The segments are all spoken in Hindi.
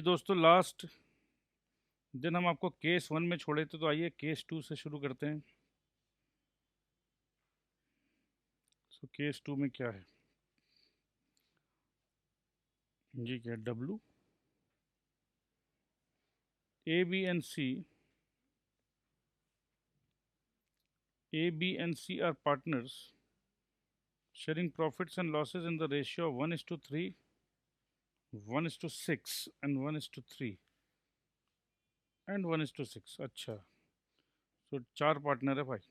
जी दोस्तों, लास्ट दिन हम आपको केस 1 में छोड़े थे, तो आइए केस 2 से शुरू करते हैं। सो केस 2 में क्या है जी? क्या W A B and C are partners sharing profits and losses in the ratio of 1:3, 1:6 and 1:3 and 1:6। अच्छा, तो 4 पार्टनर है भाई।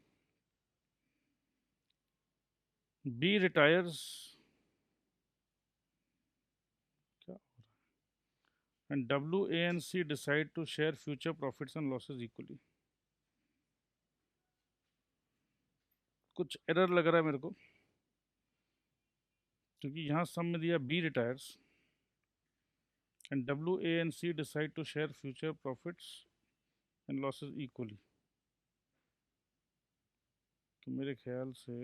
बी रिटायर्स क्या and WA and C decide to share future profits and losses equally. कुछ एरर लग रहा है मेरे को, क्योंकि यहाँ सम में दिया B retires and WA and C decide to share future profits and losses equally। तो मेरे ख्याल से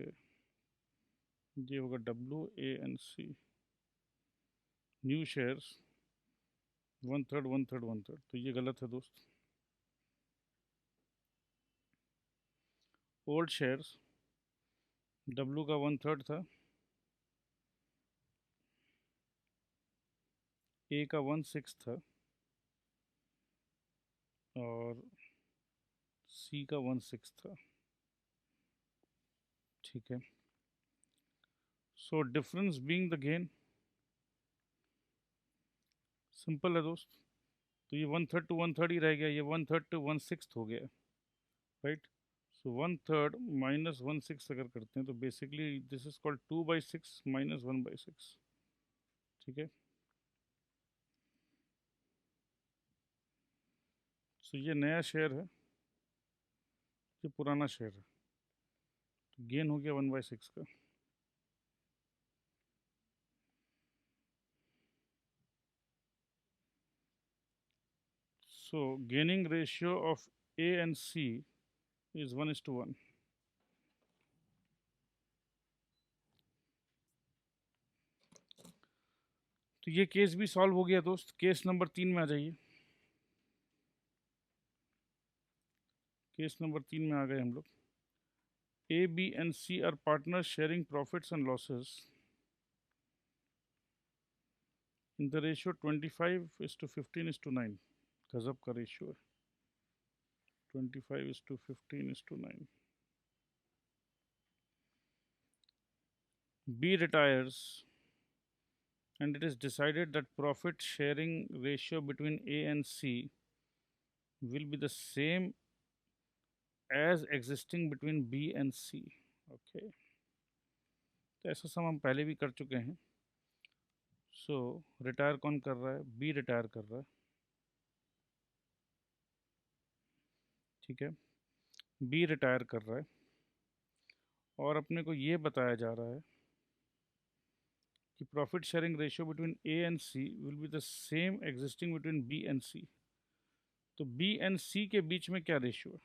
ये होगा WA and C new shares 1/3 1/3 1/3। तो ये गलत है दोस्त। ओल्ड शेयर्स W का 1/3 था, A का 1/6 था और C का 1/6 था। ठीक है, so difference being the gain. Simple है दोस्त, तो ये 1/3 to 1/3 ही रह गया, ये 1/3 to 1/6 हो गया, राइट। सो 1/3 माइनस 1/6 अगर करते हैं तो basically this is called 2/6 minus 1/6। ठीक है, सो ये नया शेयर है, ये पुराना शेयर है, तो गेन हो गया 1/6 का। So gaining ratio of A and C is 1:1। तो ये केस भी सॉल्व हो गया दोस्त। केस नंबर 3 में आ जाइए। केस नंबर 3 में आ गए हम लोग। A, B and C are partners sharing profits and losses in the ratio 25:15:9। गजब का रेशियो है, 25:15:9। B retires and it is decided that profit sharing ratio between A and C will be the same as existing between B and C। okay, तो ऐसा सम हम पहले भी कर चुके हैं। सो रिटायर कौन कर रहा है? बी रिटायर कर रहा है। ठीक है, बी रिटायर कर रहा है और अपने को ये बताया जा रहा है कि profit sharing ratio between A and C will be the same existing between B and C. तो बी एंड सी के बीच में क्या रेशियो है?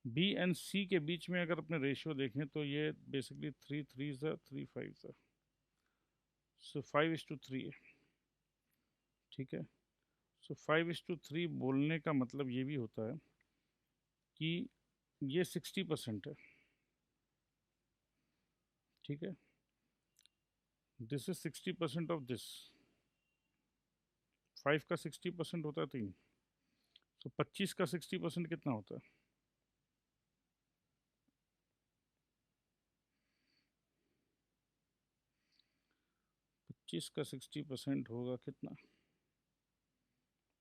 बी एंड सी के बीच में अगर अपने रेशियो देखें तो ये बेसिकली 3 3 3 5 सो 5:3 है। ठीक है, सो 5:3 बोलने का मतलब ये भी होता है कि ये 60% है। ठीक है, दिस इज 60% ऑफ दिस। 5 का 60% होता है 3, तो 25 का 60% कितना होता है? 25 का 60% होगा कितना?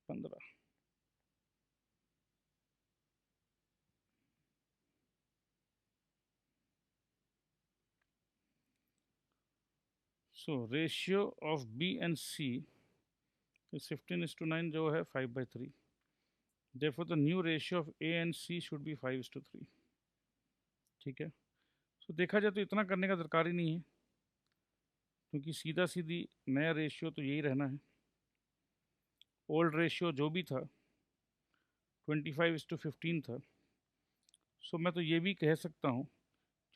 15। So ratio of B and C is 15:9, जो है 5/3। Therefore, the new ratio of A and C should be 5:3। ठीक है, सो देखा जाए तो इतना करने का दरकार ही नहीं है, क्योंकि सीधा सीधी नया रेशियो तो यही रहना है। ओल्ड रेशियो जो भी था 25:15 था। सो मैं तो ये भी कह सकता हूँ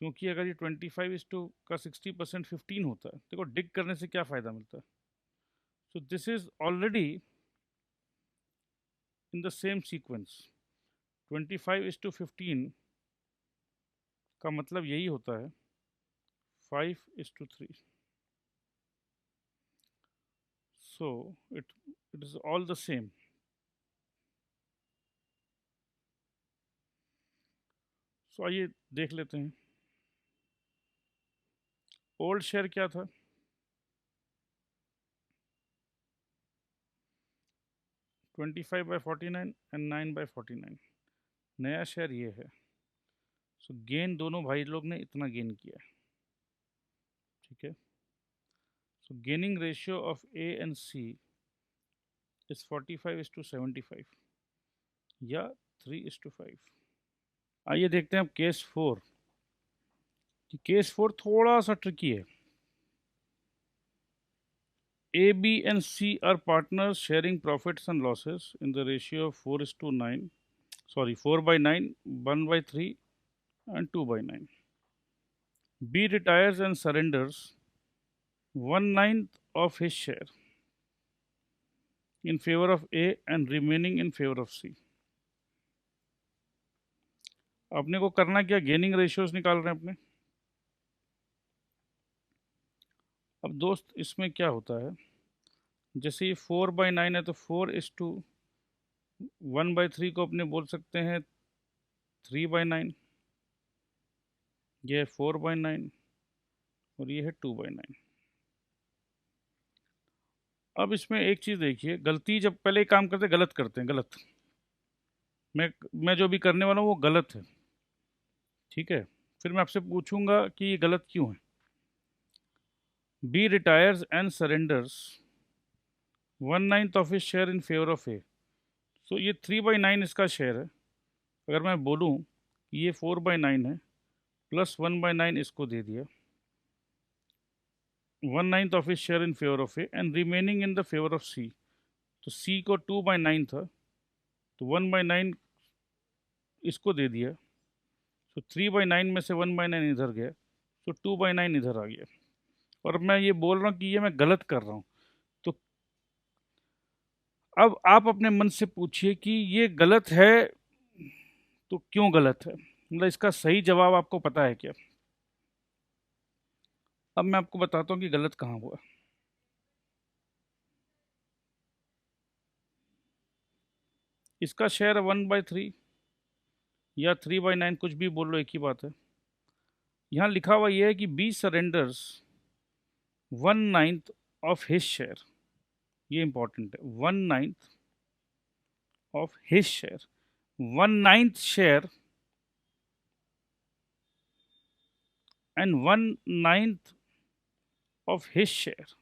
क्योंकि अगर ये 25 का 60% 15 होता है, देखो डिग करने से क्या फ़ायदा मिलता है। So this is already in the same sequence. 25:15 का मतलब यही होता है 5:3। So it is all the same. So आइए देख लेते हैं। ओल्ड शेयर क्या था? 25/49 एंड 9/49। नया शेयर ये है। सो गेन दोनों भाई लोग ने इतना गेन किया है, ठीक है। So gaining ratio of A and C is 45:75 या 3:5। आइए देखते हैं अब केस 4। केस 4 थोड़ा सा ट्रिकी है। A, B, and C are partners sharing profits and losses in the ratio of 4:9. Sorry, 4/9, 1/3, and 2/9. B retires and surrenders 1/9 of his share in favor of A and remaining in favor of C. अपने को करना क्या, गेनिंग रेशियोज निकाल रहे हैं अपने। अब दोस्त इसमें क्या होता है, जैसे ये 4/9 है तो 4:1/3 को अपने बोल सकते हैं 3/9। ये है 4/9 और ये है 2/9। अब इसमें एक चीज़ देखिए, गलती जब पहले काम करते गलत करते हैं, गलत। मैं जो भी करने वाला हूँ वो गलत है, ठीक है। फिर मैं आपसे पूछूंगा कि ये गलत क्यों है। B retires and surrenders 1/9 of his share in favour of A. So ये 3/9 इसका शेयर है। अगर मैं बोलूँ कि ये 4/9 है प्लस 1/9 इसको दे दिया, 1/9 of his share in favour of A and remaining in the favour of C. तो सी को 2/9 था तो 1/9 इसको दे दिया। तो 3/9 में से 1/9 इधर गया, तो 2/9 इधर आ गया। और मैं ये बोल रहा हूँ कि ये मैं गलत कर रहा हूँ। तो अब आप अपने मन से पूछिए कि ये गलत है तो क्यों गलत है, मतलब इसका सही जवाब आपको पता है क्या। अब मैं आपको बताता हूँ कि गलत कहाँ हुआ। इसका शेयर 1/3 या 3/9, कुछ भी बोल लो, एक ही बात है। यहाँ लिखा हुआ ये है कि B surrenders 1/9 of his share. ये इंपॉर्टेंट है, 1/9 of his share. 1/9 share and 1/9 of his share.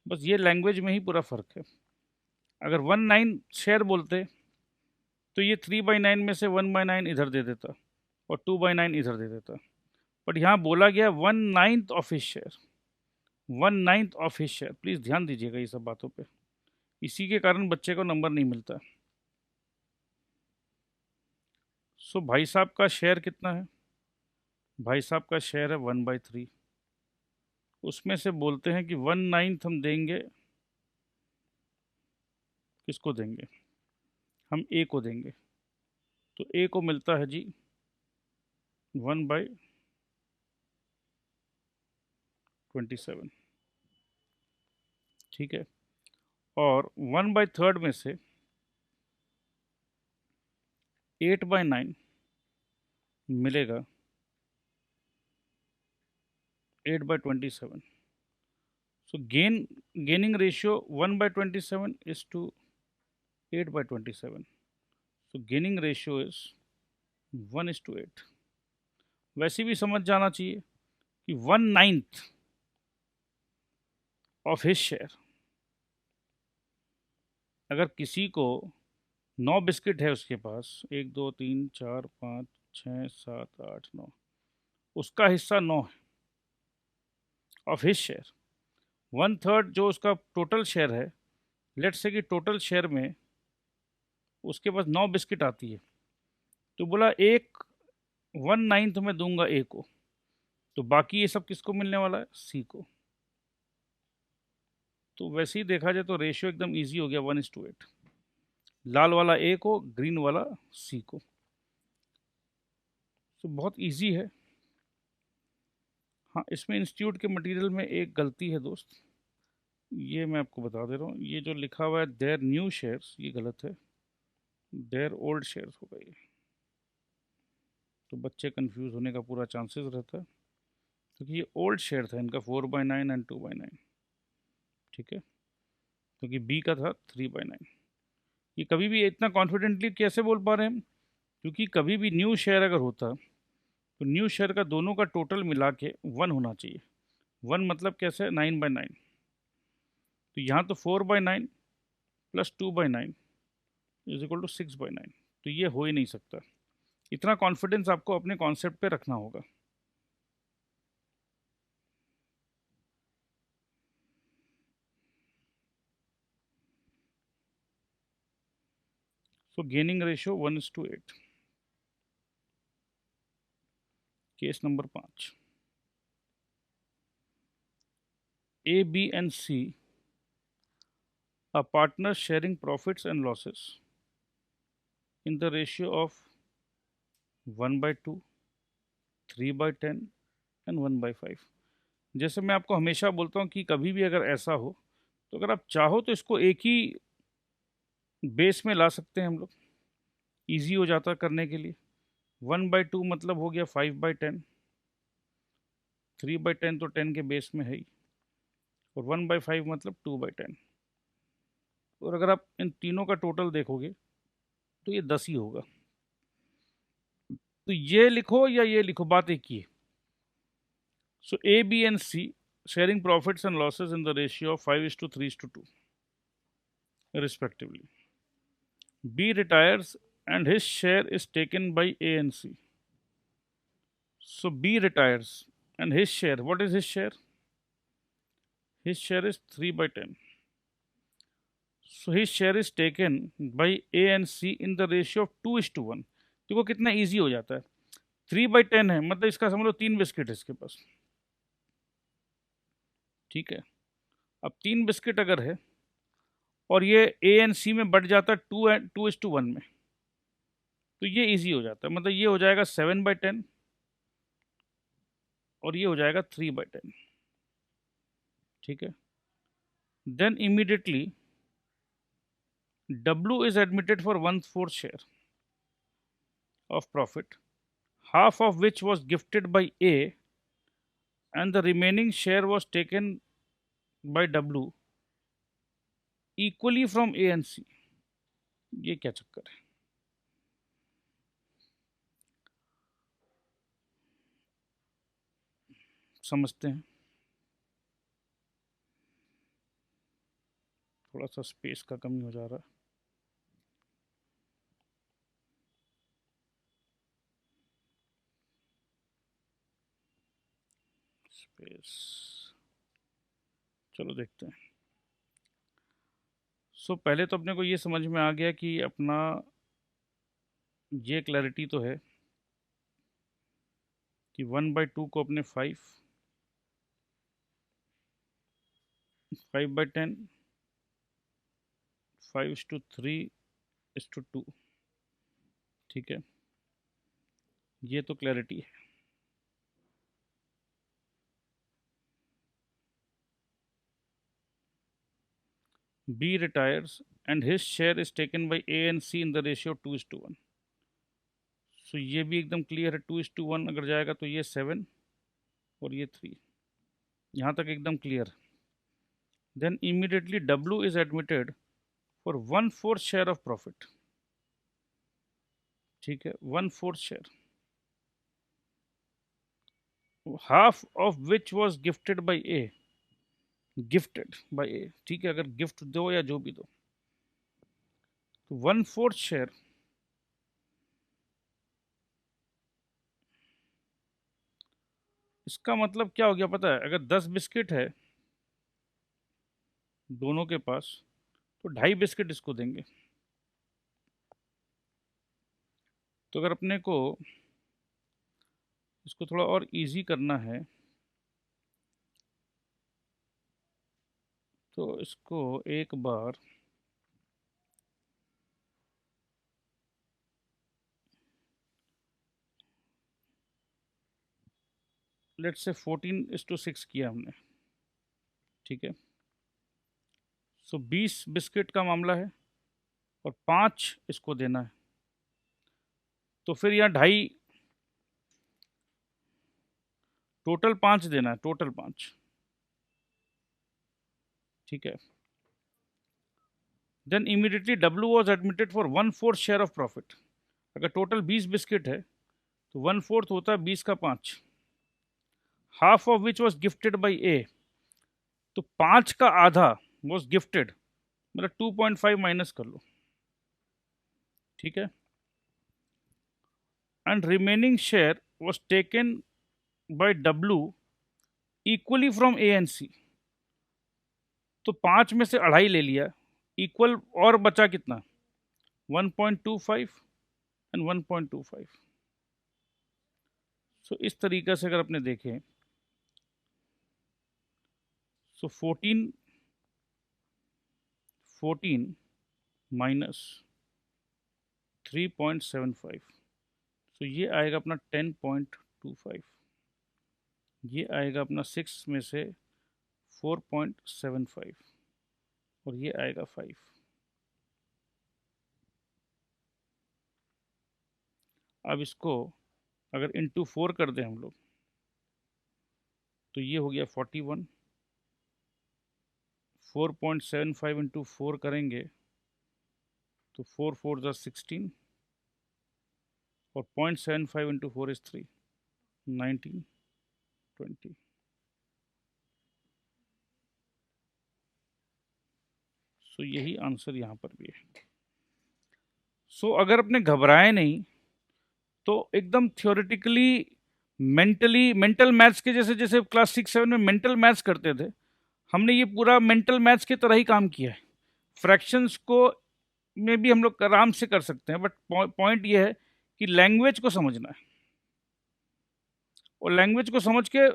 बस ये लैंग्वेज में ही पूरा फर्क है। अगर 1/9 शेयर बोलते तो ये 3/9 में से 1/9 इधर दे देता और 2/9 इधर दे देता। बट यहाँ बोला गया 1/9 of his share, 1/9 of his share. Please ध्यान दीजिएगा ये सब बातों पे, इसी के कारण बच्चे को नंबर नहीं मिलता। सो भाई साहब का शेयर कितना है? भाई साहब का शेयर है 1/3। उसमें से बोलते हैं कि 1/9 हम देंगे, किसको देंगे, हम ए को देंगे। तो ए को मिलता है जी 1/27, ठीक है। और 1/3 में से 8/9 मिलेगा 8/27। So gaining ratio 1/27 is to 8/27। So gaining ratio is 1:8। वैसे भी समझ जाना चाहिए कि 1/9 ऑफ हिज शेयर, अगर किसी को 9 बिस्किट है उसके पास, 1 2 3 4 5 6 7 8 9, उसका हिस्सा 9 है ऑफ हिज शेयर। 1/3 जो उसका टोटल शेयर है, लेट्स से कि टोटल शेयर में उसके पास 9 बिस्किट आती है, तो बोला एक 1/9 मैं दूंगा ए को, तो बाकी ये सब किसको मिलने वाला है? सी को। तो वैसे ही देखा जाए तो रेशियो एकदम इजी हो गया, 1:8। लाल वाला ए को, ग्रीन वाला सी को। तो बहुत इजी है। हाँ, इसमें इंस्टीट्यूट के मटेरियल में एक गलती है दोस्त, ये मैं आपको बता दे रहा हूँ। ये जो लिखा हुआ है देयर न्यू शेयर्स, ये गलत है, देयर ओल्ड शेयर्स होगा ये। तो बच्चे कंफ्यूज होने का पूरा चांसेस रहता है, क्योंकि ये ओल्ड शेयर था इनका, 4/9 एंड 2/9। ठीक है, क्योंकि बी का था 3/9। ये कभी भी इतना कॉन्फिडेंटली कैसे बोल पा रहे हैं हम? क्योंकि कभी भी न्यू शेयर अगर होता तो न्यू शेयर का दोनों का टोटल मिला के 1 होना चाहिए। 1 मतलब कैसे? 9/9। तो यहाँ तो 4/9 प्लस 2/9 इज इक्वल टू 6/9। तो ये हो ही नहीं सकता। इतना कॉन्फिडेंस आपको अपने कॉन्सेप्ट पे रखना होगा। So gaining ratio 1:8। Case number 5, A B and C are partners sharing profits and losses in the ratio of 1/2, 3/10 and 1/5। जैसे मैं आपको हमेशा बोलता हूँ कि कभी भी अगर ऐसा हो, तो अगर आप चाहो तो इसको एक ही बेस में ला सकते हैं हम लोग, ईजी हो जाता करने के लिए। 1/2 मतलब हो गया 5/10, 3/10 तो 10 के बेस में है ही, और 1/5 मतलब 2/10। और अगर आप इन तीनों का टोटल देखोगे तो ये 10 ही होगा। तो ये लिखो या ये लिखो, बात एक ही है। So A, B, and C sharing profits and losses in the ratio of 5:3:2, respectively. B retires and his share is taken by A and C. So B retires and his share, what is his share? His share is 3/10. So his share is taken by A and C in the ratio of 2:1। देखो कितना इजी हो जाता है। 3/10 है, मतलब इसका समझ लो 3 बिस्किट है इसके पास। ठीक है, अब 3 बिस्किट अगर है और ये ए एंड सी में बढ़ जाता है 2:1 में, तो ये इजी हो जाता है। मतलब ये हो जाएगा 7/10 और ये हो जाएगा 3/10। ठीक है, then immediately W is admitted for 1/4 share of profit, half of which was gifted by A and the remaining share was taken by W equally from A and C। ये क्या चक्कर है? समझते हैं। थोड़ा सा स्पेस का कमी हो जा रहा है। स्पेस, चलो देखते हैं। पहले तो अपने को ये समझ में आ गया कि अपना ये क्लैरिटी तो है कि 1/2 को अपने 5/10, 5:3:2। ठीक है, ये तो क्लैरिटी है। B retires and his share is taken by A and C in the ratio 2:1। सो ये भी एकदम क्लियर है, 2:1 अगर जाएगा तो ये 7 और ये 3, यहाँ तक एकदम clear. Then immediately W is admitted for 1/4 share of profit। ठीक है, 1/4 share, half of which was gifted by A, gifted by A. ठीक है, अगर गिफ्ट दो या जो भी दो, तो 1/4 शेयर इसका मतलब क्या हो गया पता है? अगर 10 बिस्किट है दोनों के पास, तो 2.5 बिस्किट इसको देंगे। तो अगर अपने को इसको थोड़ा और इजी करना है, तो इसको एक बार लेट्स से 14:6 किया हमने, ठीक है। सो 20 बिस्किट का मामला है और 5 इसको देना है, तो फिर यहाँ 2.5, टोटल 5 देना है, टोटल 5, ठीक है। Then immediately W was admitted for 1/4 share of profit. अगर टोटल 20 बिस्किट है तो 1/4 होता है 20 का 5, half of which was gifted by A, तो 5 का आधा वॉज गिफ्टेड, मतलब 2.5 माइनस कर लो, ठीक है। And remaining share was taken by W equally from A and C, तो 5 में से 2.5 ले लिया इक्वल, और बचा कितना, 1.25 एंड 1.25। सो इस तरीके से अगर अपने देखें, सो 14 माइनस 3.75, तो ये आएगा अपना 10.25, ये आएगा अपना 6 में से 4.75 और ये आएगा 5। अब इसको अगर इंटू 4 कर दें हम लोग, तो ये हो गया 41, 4.75 इंटू 4 करेंगे तो 4 4 ज़ा 16, और 0.75 इंटू 4 इज 3, 19, 20। सो यही आंसर यहाँ पर भी है। सो अगर अपने घबराए नहीं तो एकदम थियोरेटिकली, मेंटली, मेंटल मैथ्स के जैसे, जैसे क्लास 6-7 में मेंटल मैथ्स करते थे, हमने ये पूरा मेंटल मैथ्स की तरह ही काम किया है। फ्रैक्शंस को में भी हम लोग आराम से कर सकते हैं, बट पॉइंट ये है कि लैंग्वेज को समझना है, और लैंग्वेज को समझ के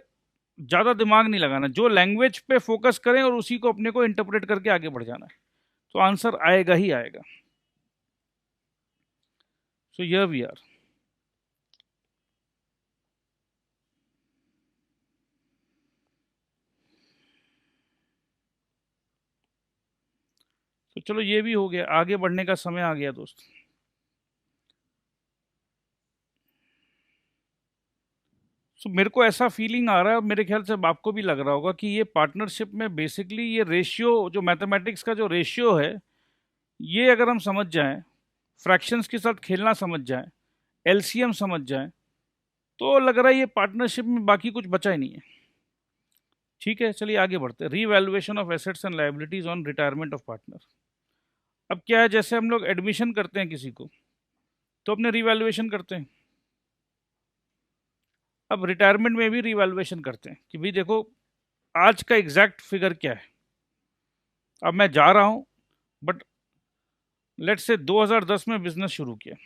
ज़्यादा दिमाग नहीं लगाना, जो लैंग्वेज पे फोकस करें और उसी को अपने को इंटरप्रेट करके आगे बढ़ जाना है, तो आंसर आएगा ही आएगा। So here we are. तो चलो ये भी हो गया, आगे बढ़ने का समय आ गया दोस्त। सो मेरे को ऐसा फीलिंग आ रहा है, मेरे ख्याल से आपको भी लग रहा होगा, कि ये पार्टनरशिप में बेसिकली ये रेशियो, जो मैथमेटिक्स का जो रेशियो है, ये अगर हम समझ जाएं, फ्रैक्शंस के साथ खेलना समझ जाएं, एलसीएम समझ जाएं, तो लग रहा है ये पार्टनरशिप में बाकी कुछ बचा ही नहीं है। ठीक है, चलिए आगे बढ़ते हैं। Revaluation of assets and liabilities on retirement of partner. अब क्या है, जैसे हम लोग एडमिशन करते हैं किसी को, तो अपने रीवैल्यूएशन करते हैं। अब रिटायरमेंट में भी रीवैल्यूएशन करते हैं कि भाई देखो आज का एग्जैक्ट फिगर क्या है। अब मैं जा रहा हूँ, बट लेट्स से 2010 में बिजनेस शुरू किया,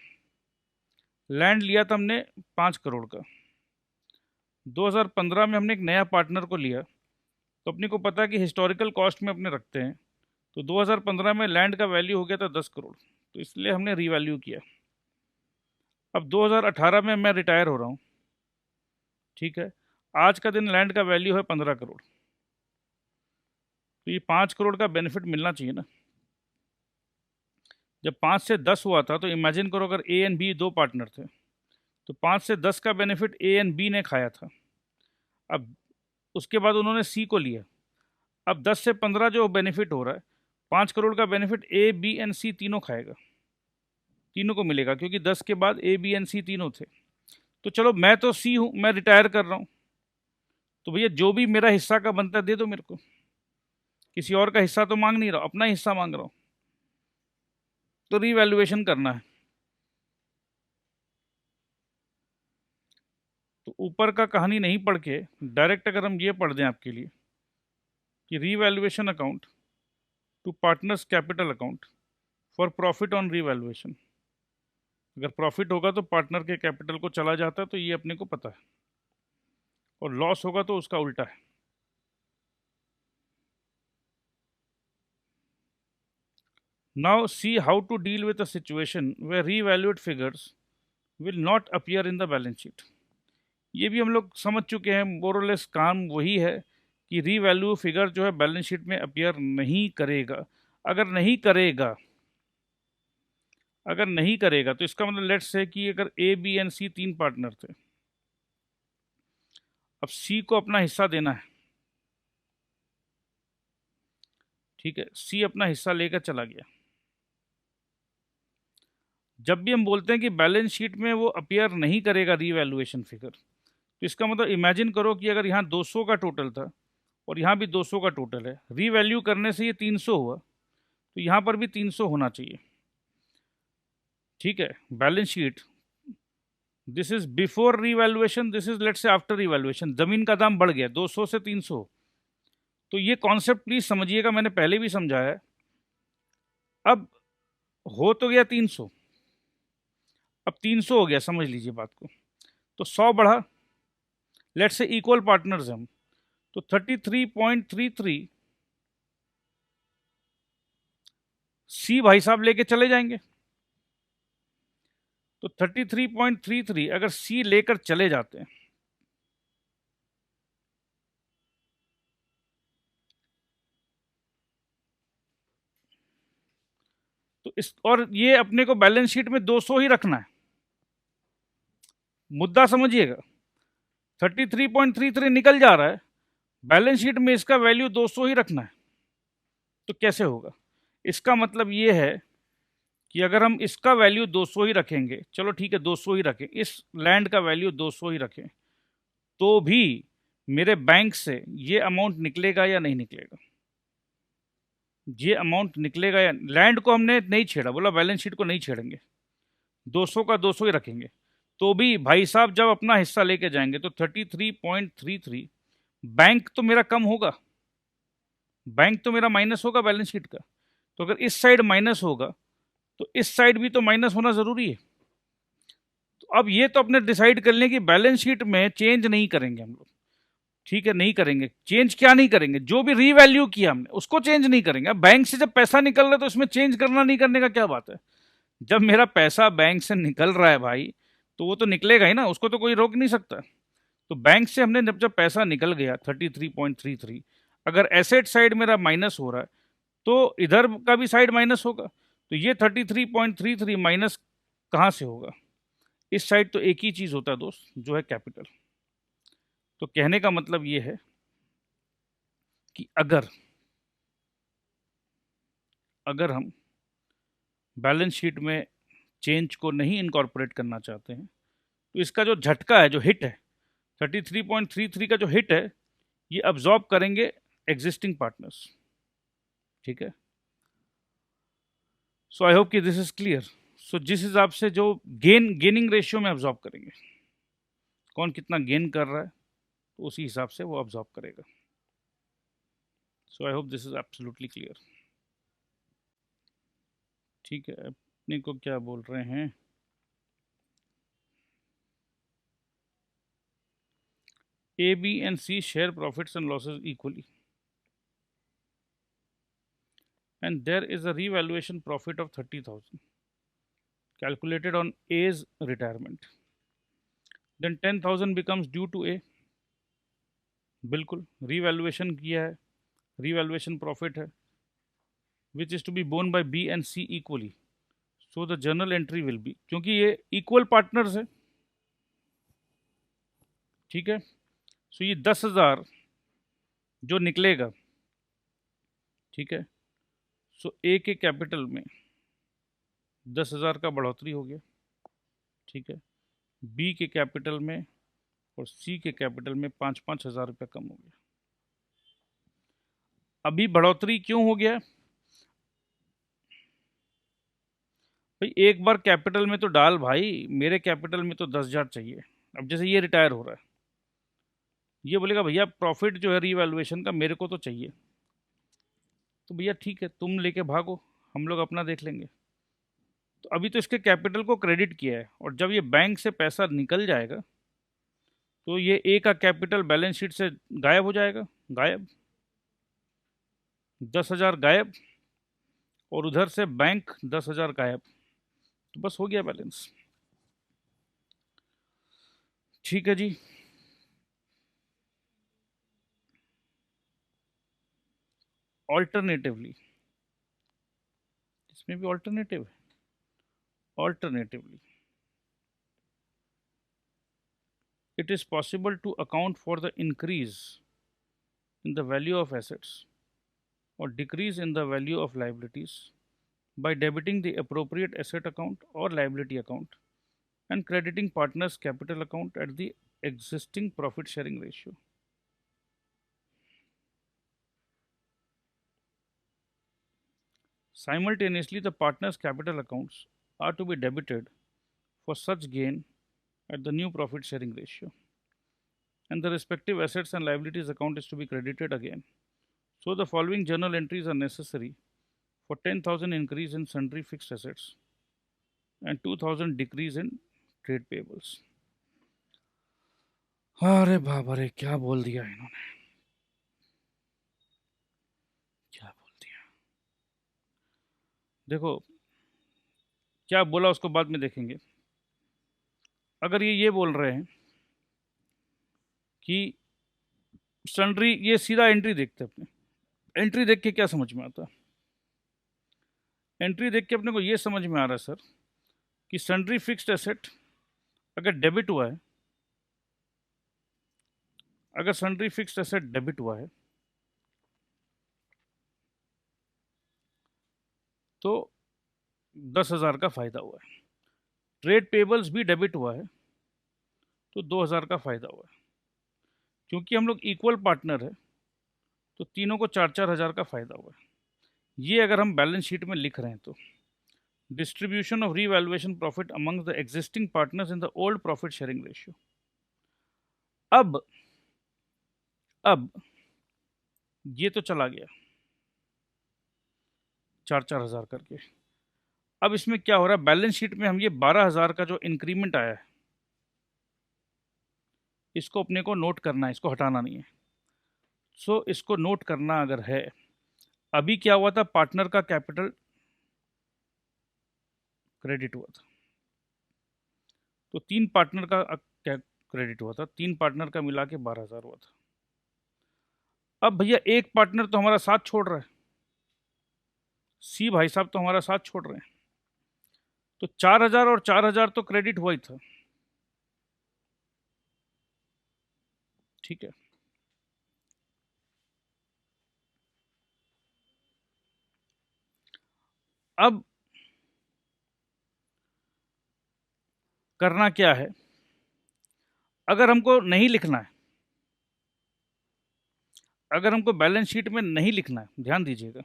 लैंड लिया था हमने 5 करोड़ का। 2015 में हमने एक नया पार्टनर को लिया, तो अपने को पता है कि हिस्टोरिकल कॉस्ट में अपने रखते हैं, तो 2015 में लैंड का वैल्यू हो गया था 10 करोड़, तो इसलिए हमने रीवैल्यू किया। अब 2018 में मैं रिटायर हो रहा हूँ, ठीक है, आज का दिन लैंड का वैल्यू है 15 करोड़, तो ये 5 करोड़ का बेनिफिट मिलना चाहिए ना। जब 5 से 10 हुआ था, तो इमेजिन करो अगर ए एंड बी 2 पार्टनर थे, तो 5 से 10 का बेनिफिट ए एंड बी ने खाया था। अब उसके बाद उन्होंने सी को लिया, अब 10 से 15 जो बेनिफिट हो रहा है, 5 करोड़ का बेनिफिट ए बी एंड सी तीनों खाएगा, तीनों को मिलेगा, क्योंकि 10 के बाद ए बी एंड सी तीनों थे। तो चलो मैं तो सी हूँ, मैं रिटायर कर रहा हूँ, तो भैया जो भी मेरा हिस्सा का बनता है दे दो मेरे को, किसी और का हिस्सा तो मांग नहीं रहा हूँ, अपना हिस्सा मांग रहा हूँ। तो रीवैल्यूएशन करना है, तो ऊपर का कहानी नहीं पढ़ के डायरेक्ट अगर हम ये पढ़ दें आपके लिए कि revaluation account to partners capital account for profit on revaluation, अगर प्रॉफिट होगा तो पार्टनर के कैपिटल को चला जाता है, तो ये अपने को पता है। और लॉस होगा तो उसका उल्टा है। Now see how to deal with a situation where revalued figures will not appear in the balance sheet. ये भी हम लोग समझ चुके हैं, मोर और लेस काम वही है कि रीवैल्यू फिगर जो है बैलेंस शीट में अपीयर नहीं करेगा। अगर नहीं करेगा अगर नहीं करेगा तो इसका मतलब लेट्स से कि अगर A B and C 3 partner थे, अब सी को अपना हिस्सा देना है, ठीक है, सी अपना हिस्सा लेकर चला गया। जब भी हम बोलते हैं कि बैलेंस शीट में वो अपीयर नहीं करेगा रीवैल्यूएशन फिगर, तो इसका मतलब इमेजिन करो कि अगर यहाँ 200 का टोटल था और यहाँ भी 200 का टोटल है, रीवैल्यू करने से ये 300 हुआ, तो यहाँ पर भी 300 होना चाहिए। ठीक है, balance sheet, this is before revaluation, this is let's say after revaluation. जमीन का दाम बढ़ गया 200 से 300, तो ये कॉन्सेप्ट प्लीज समझिएगा, मैंने पहले भी समझाया है। अब हो तो गया 300, अब 300 हो गया, समझ लीजिए बात को। तो 100 बढ़ा, लेट्स से इक्वल पार्टनर्स हम, तो 33.33 सी भाई साहब लेके चले जाएंगे। तो 33.33 अगर सी लेकर चले जाते हैं, तो इस, और ये अपने को बैलेंस शीट में 200 ही रखना है, मुद्दा समझिएगा। 33.33 निकल जा रहा है, बैलेंस शीट में इसका वैल्यू 200 ही रखना है, तो कैसे होगा? इसका मतलब ये है कि अगर हम इसका वैल्यू 200 ही रखेंगे, चलो ठीक है 200 ही रखें, इस लैंड का वैल्यू 200 ही रखें, तो भी मेरे बैंक से ये अमाउंट निकलेगा या नहीं निकलेगा? ये अमाउंट निकलेगा या, लैंड को हमने नहीं छेड़ा, बोला बैलेंस शीट को नहीं छेड़ेंगे, 200 का 200 ही रखेंगे, तो भी भाई साहब जब अपना हिस्सा लेके जाएंगे तो 33.33 बैंक तो मेरा कम होगा, बैंक तो मेरा माइनस होगा बैलेंस शीट का। तो अगर इस साइड माइनस होगा तो इस साइड भी तो माइनस होना जरूरी है। तो अब ये तो अपने डिसाइड कर लें कि बैलेंस शीट में चेंज नहीं करेंगे हम लोग, ठीक है, नहीं करेंगे। चेंज क्या नहीं करेंगे? जो भी रीवैल्यू किया हमने उसको चेंज नहीं करेंगे। अब बैंक से जब पैसा निकल रहा है तो इसमें चेंज करना नहीं करने का क्या बात है? जब मेरा पैसा बैंक से निकल रहा है भाई, तो वो तो निकलेगा ही ना, उसको तो कोई रोक नहीं सकता। तो बैंक से हमने जब जब पैसा निकल गया 33.33, अगर एसेट साइड मेरा माइनस हो रहा है तो इधर का भी साइड माइनस होगा। तो ये 33.33 माइनस कहाँ से होगा? इस साइड तो एक ही चीज़ होता है दोस्त, जो है कैपिटल। तो कहने का मतलब ये है कि अगर हम बैलेंस शीट में चेंज को नहीं इनकॉर्पोरेट करना चाहते हैं, तो इसका जो झटका है, जो हिट है, 33.33 का जो हिट है, ये अब्जॉर्ब करेंगे एग्जिस्टिंग पार्टनर्स। ठीक है, सो आई होप कि दिस इज क्लियर। सो जिस हिसाब से जो गेनिंग रेशियो में अब्जॉर्ब करेंगे, कौन कितना गेन कर रहा है, तो उसी हिसाब से वो अब्जॉर्ब करेगा। So I hope this is absolutely clear. ठीक है, अपने को क्या बोल रहे हैं? A, B and C share profits and losses equally, and there is a revaluation profit of 30,000 calculated on A's retirement. Then 10,000 becomes due to A. बिल्कुल revaluation किया है, revaluation profit है, which is to be borne by B and C equally. So the journal entry will be, क्योंकि ये equal partners है, ठीक है। सो ये 10,000 जो निकलेगा, ठीक है, सो ए के कैपिटल में 10,000 का बढ़ोतरी हो गया, ठीक है, बी के कैपिटल में और सी के कैपिटल में 5-5 हज़ार रुपये कम हो गया। अभी बढ़ोतरी क्यों हो गया भाई? एक बार कैपिटल में तो डाल भाई, मेरे कैपिटल में तो 10,000 चाहिए। अब जैसे ये रिटायर हो रहा है, ये बोलेगा भैया प्रॉफिट जो है रीवैल्यूएशन का मेरे को तो चाहिए, तो भैया ठीक है तुम लेके भागो, हम लोग अपना देख लेंगे। तो अभी तो इसके कैपिटल को क्रेडिट किया है, और जब ये बैंक से पैसा निकल जाएगा तो ये ए का कैपिटल बैलेंस शीट से गायब हो जाएगा, गायब, 10,000 गायब, और उधर से बैंक 10,000 गायब, तो बस हो गया बैलेंस। ठीक है जी। ऑल्टरनेटिवली, इसमें भी ऑल्टरनेटिव है, alternatively it is possible to account for the increase in the value of assets or decrease in the value of liabilities by debiting the appropriate asset account or liability account and crediting partners capital account at the existing profit sharing ratio. Simultaneously, the partners capital accounts are to be debited for such gain at the new profit sharing ratio, and the respective assets and liabilities account is to be credited again. So the following journal entries are necessary for 10,000 increase in sundry fixed assets and 2,000 decrease in trade payables. अरे बाबा रे, क्या बोल दिया इन्होंने, क्या बोल दिया। देखो क्या बोला उसको बाद में देखेंगे। अगर ये बोल रहे हैं कि सन्ड्री, ये सीधा एंट्री देखते हैं अपने, एंट्री देख के क्या समझ में आता है? एंट्री देख के अपने को ये समझ में आ रहा है सर कि सन्ड्री फिक्स्ड एसेट अगर डेबिट हुआ है, अगर सन्ड्री फिक्स्ड एसेट डेबिट हुआ है तो 10,000 का फायदा हुआ है। ट्रेड पेबल्स भी डेबिट हुआ है तो 2,000 का फायदा हुआ है। क्योंकि हम लोग इक्वल पार्टनर है तो तीनों को 4-4 हज़ार का फायदा हुआ है। ये अगर हम बैलेंस शीट में लिख रहे हैं तो distribution of revaluation profit among the existing partners in the old profit sharing ratio. अब ये तो चला गया 4-4 हज़ार करके। अब इसमें क्या हो रहा है, बैलेंस शीट में हम ये 12,000 का जो इंक्रीमेंट आया है इसको अपने को नोट करना है, इसको हटाना नहीं है। सो इसको नोट करना अगर है, अभी क्या हुआ था, पार्टनर का कैपिटल क्रेडिट हुआ था, तो 3 पार्टनर का क्रेडिट हुआ था, 3 पार्टनर का मिला के 12,000 हुआ था। अब भैया एक पार्टनर तो हमारा साथ छोड़ रहा है, सी भाई साहब तो हमारा साथ छोड़ रहे हैं, तो 4,000 और 4,000 तो क्रेडिट हुआ ही था, ठीक है। अब करना क्या है, अगर हमको नहीं लिखना है, अगर हमको बैलेंस शीट में नहीं लिखना है, ध्यान दीजिएगा,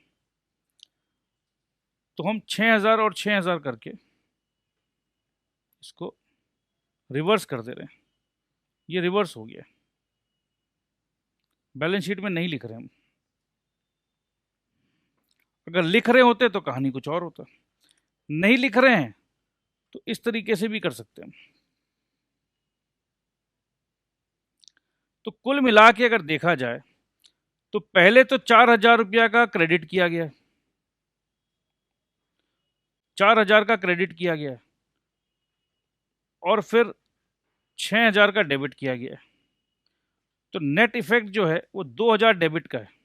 तो हम 6,000 और 6,000 करके इसको रिवर्स कर दे रहे हैं। ये रिवर्स हो गया, बैलेंस शीट में नहीं लिख रहे हम। अगर लिख रहे होते तो कहानी कुछ और होता, नहीं लिख रहे हैं तो इस तरीके से भी कर सकते हैं। तो कुल मिला के अगर देखा जाए तो पहले तो 4,000 रुपया का क्रेडिट किया गया है, 4,000 का क्रेडिट किया गया है और फिर 6,000 का डेबिट किया गया है, तो नेट इफेक्ट जो है वो 2,000 डेबिट का है।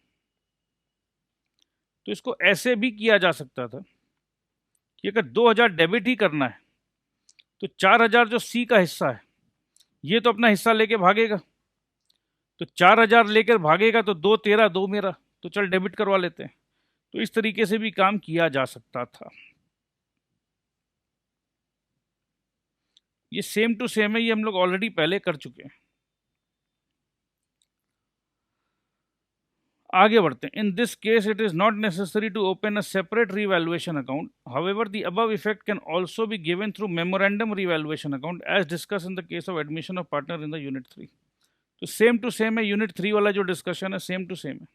तो इसको ऐसे भी किया जा सकता था कि अगर 2,000 डेबिट ही करना है तो 4,000 जो सी का हिस्सा है ये तो अपना हिस्सा लेके भागेगा, तो 4,000 लेकर भागेगा तो 2 तेरा 2 मेरा, तो चल डेबिट करवा लेते हैं। तो इस तरीके से भी काम किया जा सकता था। ये सेम टू सेम है, ये हम लोग ऑलरेडी पहले कर चुके हैं। आगे बढ़ते हैं। In this case it is not necessary to open a separate revaluation account, however the above effect can also be given through memorandum revaluation account as discussed in the case of admission of partner in the unit 3। तो सेम टू सेम है, यूनिट 3 वाला जो डिस्कशन है सेम टू सेम है।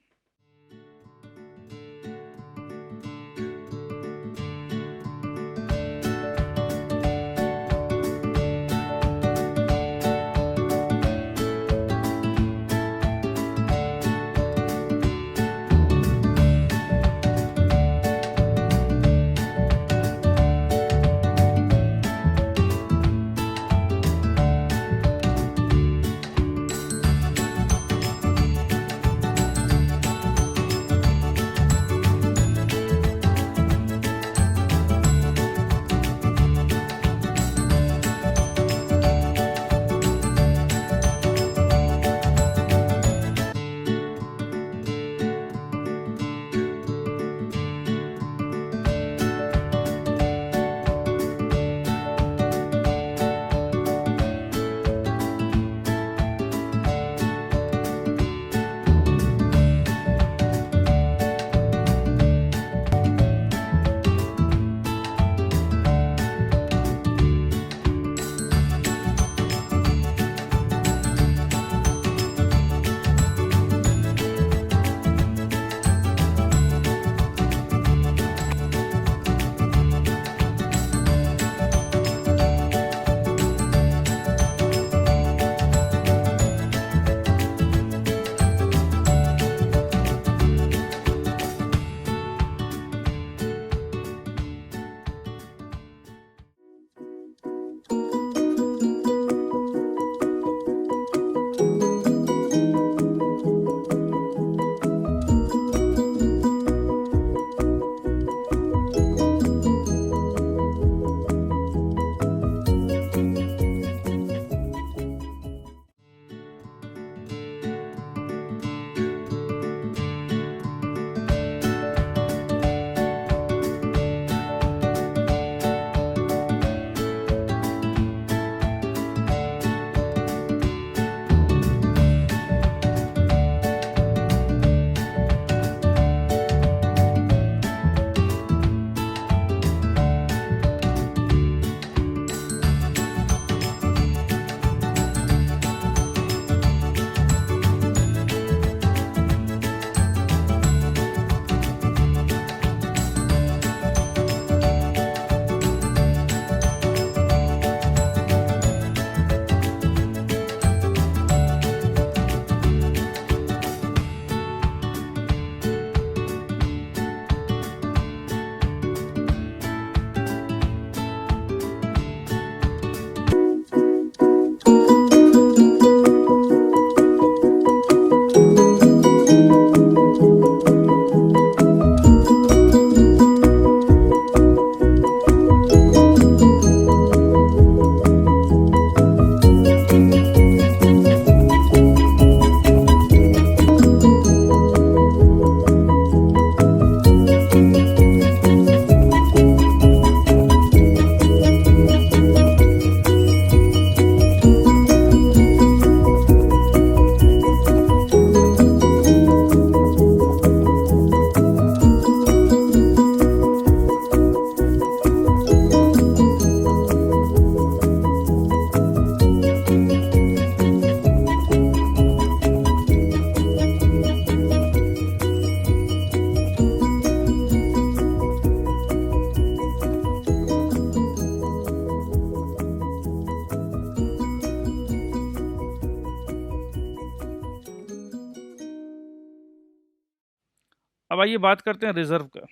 अब आइए बात करते हैं रिजर्व का।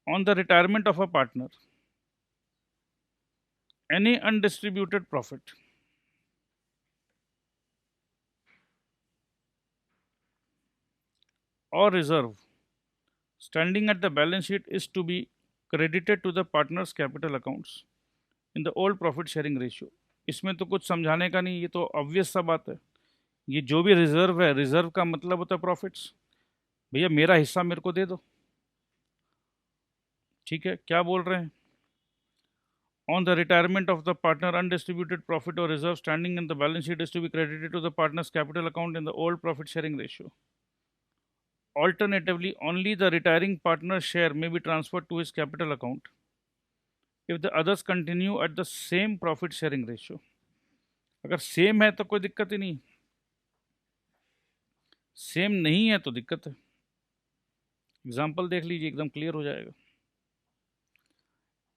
On the retirement of a partner, any undistributed profit or reserve standing at the balance sheet is to be credited to the partner's capital accounts in the old profit sharing ratio। इसमें तो कुछ समझाने का नहीं, ये तो ऑब्वियस सा बात है। ये जो भी रिजर्व है, रिजर्व का मतलब होता है प्रॉफिट्स। भैया मेरा हिस्सा मेरे को दे दो, ठीक है। क्या बोल रहे हैं? On the retirement of the partner undistributed profit और reserve standing in the balance sheet is to be credited to the partners capital account in the old profit sharing ratio. Alternatively, only the retiring partner's share may be transferred to his capital account if the others continue at the same profit sharing ratio। अगर सेम है तो कोई दिक्कत ही नहीं, सेम नहीं है तो दिक्कत है। एग्जाम्पल देख लीजिए, एकदम क्लियर हो जाएगा।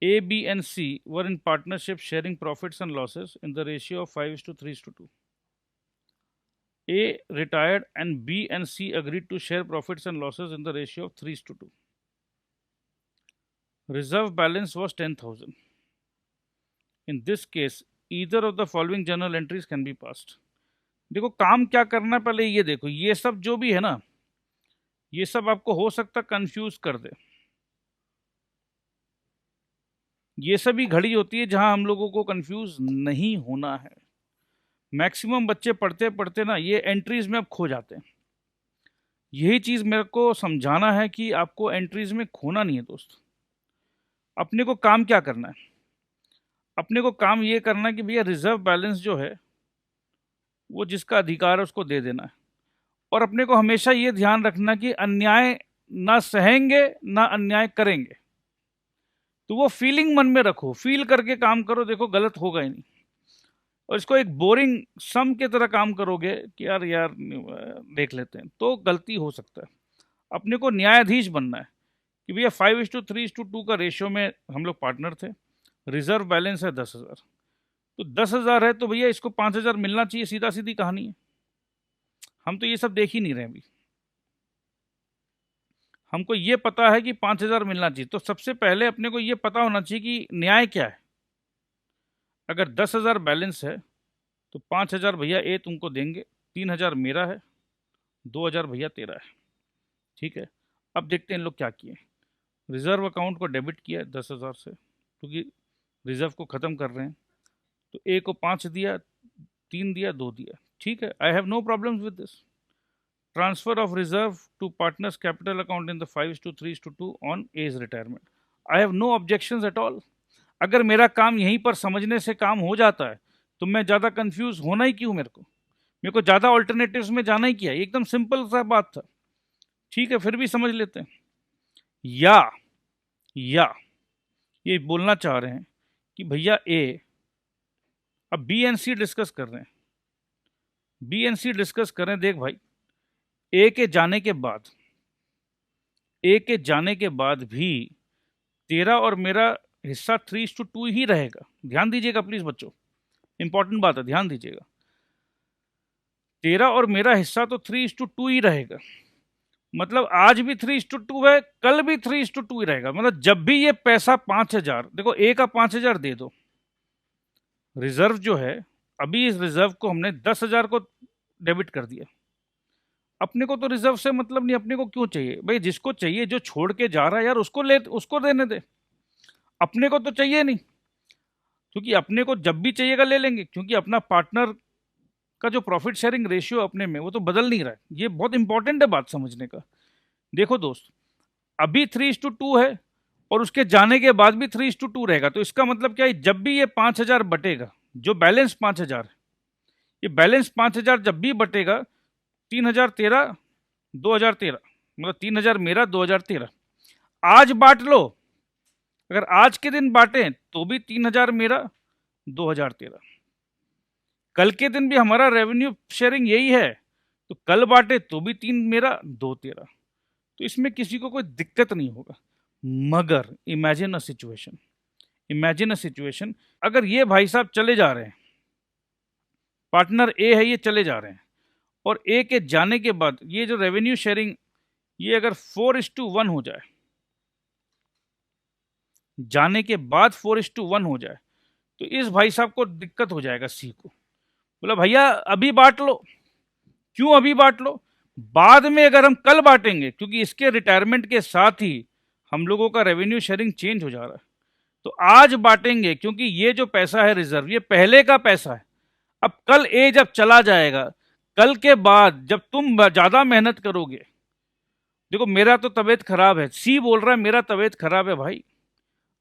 A, B and C were in partnership sharing profits and losses in the ratio of 5:3:2। A retired and B and C agreed to share profits and losses in the ratio of 3:2। Reserve balance was 10,000। In this case, either of the following journal entries can be passed। देखो काम क्या करना है, पहले ये देखो, ये सब जो भी है ना, ये सब आपको हो सकता कंफ्यूज कर दे। ये सभी घड़ी होती है जहां हम लोगों को कंफ्यूज नहीं होना है। मैक्सिमम बच्चे पढ़ते पढ़ते ना ये एंट्रीज में अब खो जाते हैं। यही चीज मेरे को समझाना है कि आपको एंट्रीज में खोना नहीं है दोस्त। अपने को काम क्या करना है? अपने को काम ये करना है कि भैया रिजर्व बैलेंस जो है वो जिसका अधिकार है उसको दे देना है। और अपने को हमेशा ये ध्यान रखना कि अन्याय ना सहेंगे ना अन्याय करेंगे। तो वो फीलिंग मन में रखो, फील करके काम करो, देखो गलत होगा ही नहीं। और इसको एक बोरिंग सम के तरह काम करोगे कि यार यार देख लेते हैं, तो गलती हो सकता है। अपने को न्यायाधीश बनना है कि भैया 5:3:2 का रेशियो में हम लोग पार्टनर थे, रिजर्व बैलेंस है 10,000, तो 10,000 है तो भैया इसको 5,000 मिलना चाहिए, सीधा सीधी कहानी है। हम तो ये सब देख ही नहीं रहे अभी। हमको ये पता है कि 5,000 मिलना चाहिए, तो सबसे पहले अपने को ये पता होना चाहिए कि न्याय क्या है। अगर 10,000 बैलेंस है तो 5,000 भैया ए तुमको देंगे, 3,000 मेरा है, 2,000 भैया तेरा है, ठीक है। अब देखते हैं इन लोग क्या किए। रिजर्व अकाउंट को डेबिट किया है 10,000 से, क्योंकि रिजर्व को ख़त्म कर रहे हैं। तो ए को 5 दिया, 3 दिया, 2 दिया, ठीक है। I have no problems with this. Transfer of reserve to partners capital account in the 5:3:2 on his retirement. I have no objections at all. अगर मेरा काम यहीं पर समझने से काम हो जाता है तो मैं ज़्यादा कंफ्यूज होना ही क्यों? मेरे को ज़्यादा ऑल्टरनेटिव्स में जाना ही क्या? एकदम सिंपल सा बात था, ठीक है। फिर भी समझ लेते हैं। या ये बोलना चाह रहे हैं कि भैया ए, अब बी एंड सी डिस्कस कर रहे हैं, बी एंड सी डिस्कस कर रहे हैं। देख भाई, ए के जाने के बाद भी तेरा और मेरा हिस्सा 3:2 ही रहेगा। ध्यान दीजिएगा प्लीज बच्चों, इंपॉर्टेंट बात है, ध्यान दीजिएगा। तेरा और मेरा हिस्सा तो 3:2 ही रहेगा। मतलब आज भी 3:2 है, कल भी 3:2 ही रहेगा। मतलब जब भी ये पैसा 5,000, देखो ए का 5,000 दे दो, रिजर्व जो है, अभी इस रिजर्व को हमने 10,000 को डेबिट कर दिया। अपने को तो रिजर्व से मतलब नहीं, अपने को क्यों चाहिए भाई? जिसको चाहिए, जो छोड़ के जा रहा है यार, उसको देने दे। अपने को तो चाहिए नहीं, क्योंकि अपने को जब भी चाहिएगा ले लेंगे, क्योंकि अपना पार्टनर का जो प्रॉफिट शेयरिंग रेशियो अपने में वो तो बदल नहीं रहा है। ये बहुत इंपॉर्टेंट है बात समझने का। देखो दोस्त, अभी 3:2 है और उसके जाने के बाद भी 3:2 रहेगा। तो इसका मतलब क्या है? जब भी ये 5,000 बटेगा, जो बैलेंस 5,000 है, ये बैलेंस 5,000 जब भी बटेगा, 3,000 तेरा, 2,000 तेरा, मतलब 3,000 मेरा, 2,000 तेरा। आज बांट लो, अगर आज के दिन बांटे तो भी 3,000 मेरा, 2,000 तेरा। कल के दिन भी हमारा रेवेन्यू शेयरिंग यही है, तो कल बांटे तो भी 3 मेरा, 2 तेरा। तो इसमें किसी को कोई दिक्कत नहीं होगा। मगर इमेजिन अ सिचुएशन, अगर ये भाई साहब चले जा रहे हैं, पार्टनर ए है, ये चले जा रहे हैं, और ए के जाने के बाद ये जो रेवेन्यू शेयरिंग ये अगर 4:1 हो जाए, जाने के बाद 4:1 हो जाए, तो इस भाई साहब को दिक्कत हो जाएगा सी को। बोला भैया अभी बांट लो। क्यों अभी बांट लो? बाद में अगर हम कल बांटेंगे, क्योंकि इसके रिटायरमेंट के साथ ही हम लोगों का रेवेन्यू शेयरिंग चेंज हो जा रहा है, तो आज बांटेंगे, क्योंकि ये जो पैसा है रिजर्व ये पहले का पैसा है। अब कल ए जब चला जाएगा, कल के बाद जब तुम ज्यादा मेहनत करोगे, देखो मेरा तो तबीयत खराब है, सी बोल रहा है मेरा तबीयत खराब है भाई,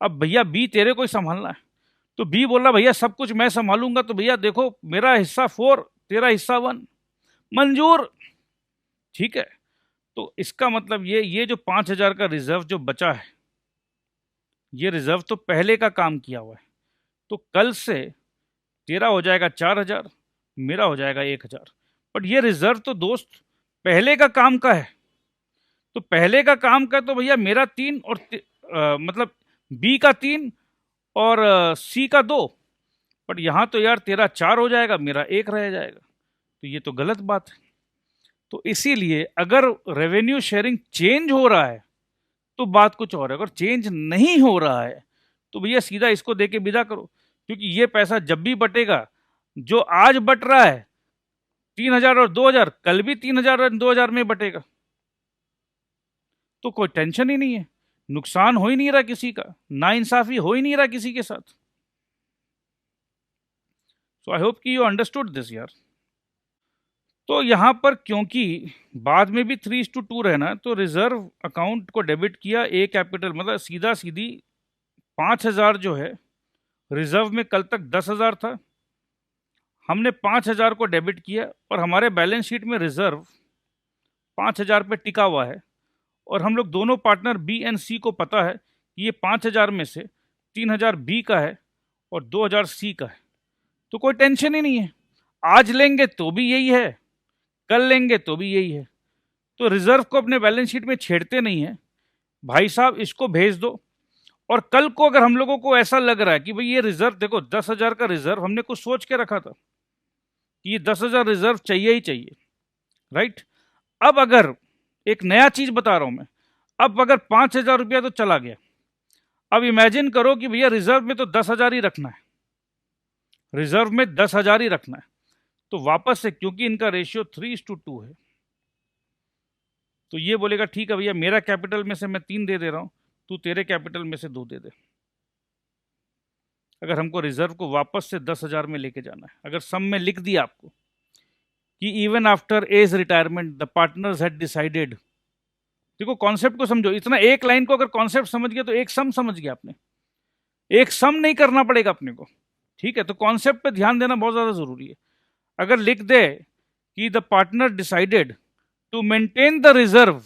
अब भैया बी तेरे को ही संभालना है, तो बी बोल रहा भैया सब कुछ मैं संभालूंगा, तो भैया देखो मेरा हिस्सा 4 तेरा हिस्सा 1, मंजूर, ठीक है। तो इसका मतलब ये जो 5,000 का रिजर्व जो बचा है, ये रिजर्व तो पहले का काम किया हुआ है, तो कल से तेरा हो जाएगा 4,000, मेरा हो जाएगा 1,000, बट ये रिजर्व तो दोस्त पहले का काम का है, तो पहले का काम का तो भैया मेरा 3 और मतलब बी का 3 और सी का 2, बट यहां तो यार तेरा 4 हो जाएगा, मेरा 1 रह जाएगा, तो ये तो गलत बात है। तो इसीलिए अगर रेवेन्यू शेयरिंग चेंज हो रहा है तो बात कुछ और है, अगर चेंज नहीं हो रहा है तो भैया सीधा इसको देके विदा करो, क्योंकि ये पैसा जब भी बटेगा, जो आज बट रहा है 3,000 और 2,000, कल भी 3,000 और 2,000 में बटेगा, तो कोई टेंशन ही नहीं है, नुकसान हो ही नहीं रहा किसी का, नाइंसाफी हो ही नहीं रहा किसी के साथ। सो आई होप कि यू अंडरस्टूड दिस यार। तो यहां पर क्योंकि बाद में भी 3:2 रहना, तो रिजर्व अकाउंट को डेबिट किया ए कैपिटल, मतलब सीधा सीधी 5,000 जो है रिजर्व में कल तक 10,000 था, हमने 5,000 को डेबिट किया, और हमारे बैलेंस शीट में रिजर्व 5,000 पे टिका हुआ है, और हम लोग दोनों पार्टनर बी एंड सी को पता है कि ये 5,000 में से 3,000 बी का है और 2,000 सी का है, तो कोई टेंशन ही नहीं है, आज लेंगे तो भी यही है, कल लेंगे तो भी यही है, तो रिजर्व को अपने बैलेंस शीट में छेड़ते नहीं है भाई साहब, इसको भेज दो। और कल को अगर हम लोगों को ऐसा लग रहा है कि भाई ये रिजर्व देखो 10,000 का रिजर्व हमने कुछ सोच के रखा था कि ये 10,000 रिजर्व चाहिए ही चाहिए, राइट। अब अगर एक नया चीज बता रहा हूं मैं, अब अगर 5,000 रुपया तो चला गया, अब इमेजिन करो कि भैया रिजर्व में तो 10,000 ही रखना है, रिजर्व में 10,000 ही रखना है, तो वापस से क्योंकि इनका रेशियो 3:2 है, तो ये बोलेगा ठीक है भैया मेरा कैपिटल में से मैं 3 दे रहा हूं, तू तेरे कैपिटल में से 2 दे दे। अगर हमको रिजर्व को वापस से 10,000 में लेके जाना है, अगर सम में लिख दिया आपको कि even after his retirement the partners had decided, देखो कॉन्सेप्ट को समझो, इतना एक लाइन को अगर कॉन्सेप्ट समझ गया तो एक सम समझ गया आपने, एक सम नहीं करना पड़ेगा अपने को, ठीक है। तो कॉन्सेप्ट पे ध्यान देना बहुत ज्यादा जरूरी है। अगर लिख दे कि the partner decided to maintain the reserve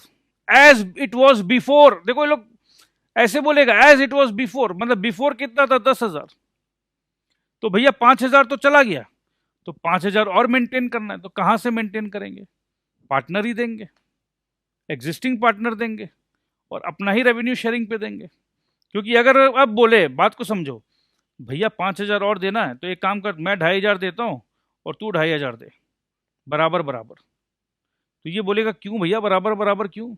as it was before, देखो ये लोग ऐसे बोलेगा एज इट वाज बिफोर, मतलब बिफोर कितना था 10,000, तो भैया 5,000 तो चला गया, तो 5,000 और मेंटेन करना है, तो कहां से मेंटेन करेंगे? पार्टनर ही देंगे, एग्जिस्टिंग पार्टनर देंगे, और अपना ही रेवेन्यू शेयरिंग पे देंगे। क्योंकि अगर अब बोले, बात को समझो, भैया 5,000 और देना है, तो एक काम कर, मैं 2,500 देता हूं और तू 2,500 दे, बराबर बराबर, तो ये बोलेगा क्यों भैया बराबर बराबर क्यों?